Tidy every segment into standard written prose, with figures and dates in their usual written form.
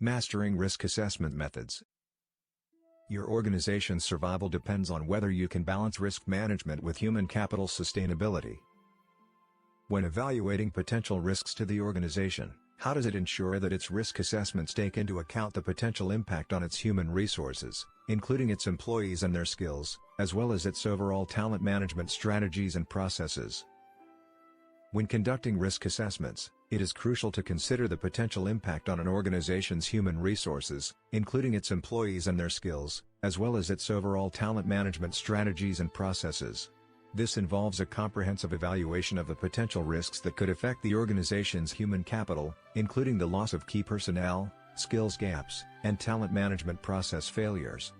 Mastering risk assessment methods. Your organization's survival depends on whether you can balance risk management with human capital sustainability. When evaluating potential risks to the organization, how does it ensure that its risk assessments take into account the potential impact on its human resources, including its employees and their skills, as well as its overall talent management strategies and processes? When conducting risk assessments, it is crucial to consider the potential impact on an organization's human resources, including its employees and their skills, as well as its overall talent management strategies and processes. This involves a comprehensive evaluation of the potential risks that could affect the organization's human capital, including the loss of key personnel, skills gaps, and talent management process failures.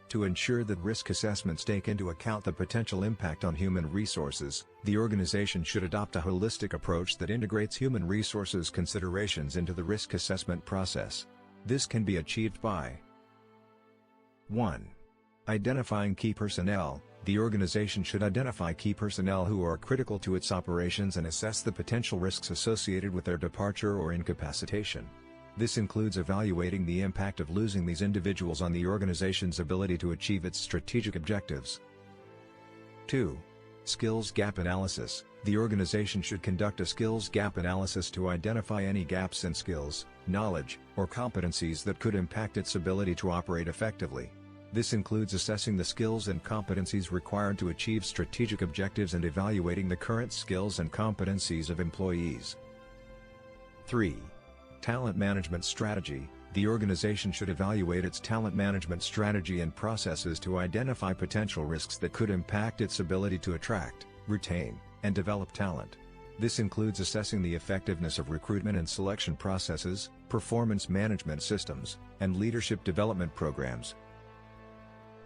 To ensure that risk assessments take into account the potential impact on human resources, the organization should adopt a holistic approach that integrates human resources considerations into the risk assessment process. This can be achieved by 1. Identifying key personnel. The organization should identify key personnel who are critical to its operations and assess the potential risks associated with their departure or incapacitation. This includes evaluating the impact of losing these individuals on the organization's ability to achieve its strategic objectives. 2. Skills gap analysis. The organization should conduct a skills gap analysis to identify any gaps in skills, knowledge, or competencies that could impact its ability to operate effectively. This includes assessing the skills and competencies required to achieve strategic objectives and evaluating the current skills and competencies of employees. 3. Talent management strategy. The organization should evaluate its talent management strategy and processes to identify potential risks that could impact its ability to attract, retain, and develop talent. This includes assessing the effectiveness of recruitment and selection processes, performance management systems, and leadership development programs.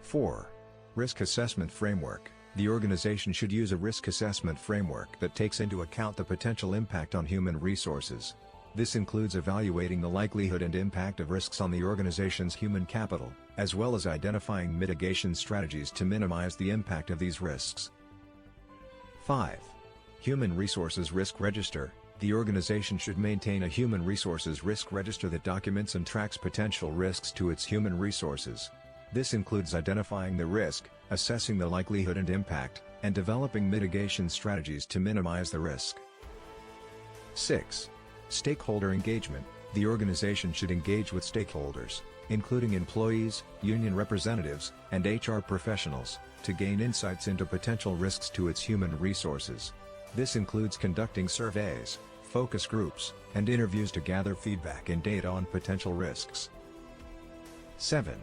4. Risk assessment framework. The organization should use a risk assessment framework that takes into account the potential impact on human resources. This includes evaluating the likelihood and impact of risks on the organization's human capital, as well as identifying mitigation strategies to minimize the impact of these risks. 5. Human Resources Risk Register. The organization should maintain a human resources risk register that documents and tracks potential risks to its human resources. This includes identifying the risk, assessing the likelihood and impact, and developing mitigation strategies to minimize the risk. 6. Stakeholder engagement. The organization should engage with stakeholders, including employees, union representatives, and HR professionals, to gain insights into potential risks to its human resources. This includes conducting surveys, focus groups, and interviews to gather feedback and data on potential risks. 7.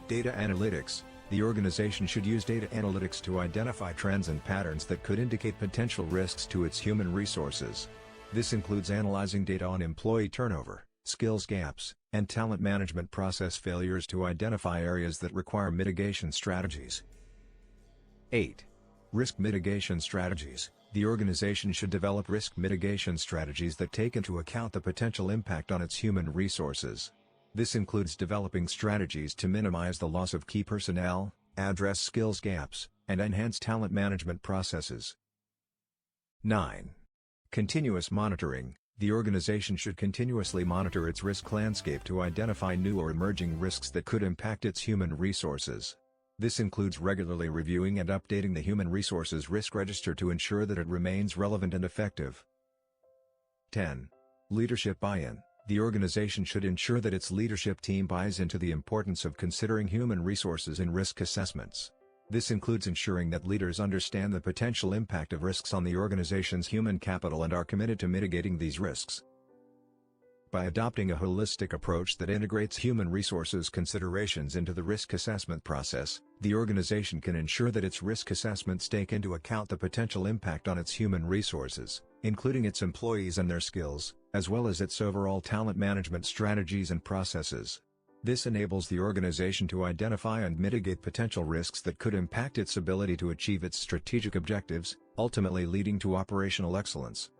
Data analytics. The organization should use data analytics to identify trends and patterns that could indicate potential risks to its human resources. This includes analyzing data on employee turnover, skills gaps, and talent management process failures to identify areas that require mitigation strategies. 8. Risk mitigation strategies. The organization should develop risk mitigation strategies that take into account the potential impact on its human resources. This includes developing strategies to minimize the loss of key personnel, address skills gaps, and enhance talent management processes. 9. Continuous monitoring. The organization should continuously monitor its risk landscape to identify new or emerging risks that could impact its human resources. This includes regularly reviewing and updating the Human Resources Risk Register to ensure that it remains relevant and effective. 10. Leadership buy-in. The organization should ensure that its leadership team buys into the importance of considering human resources in risk assessments. This includes ensuring that leaders understand the potential impact of risks on the organization's human capital and are committed to mitigating these risks. By adopting a holistic approach that integrates human resources considerations into the risk assessment process, the organization can ensure that its risk assessments take into account the potential impact on its human resources, including its employees and their skills, as well as its overall talent management strategies and processes. This enables the organization to identify and mitigate potential risks that could impact its ability to achieve its strategic objectives, ultimately leading to operational excellence.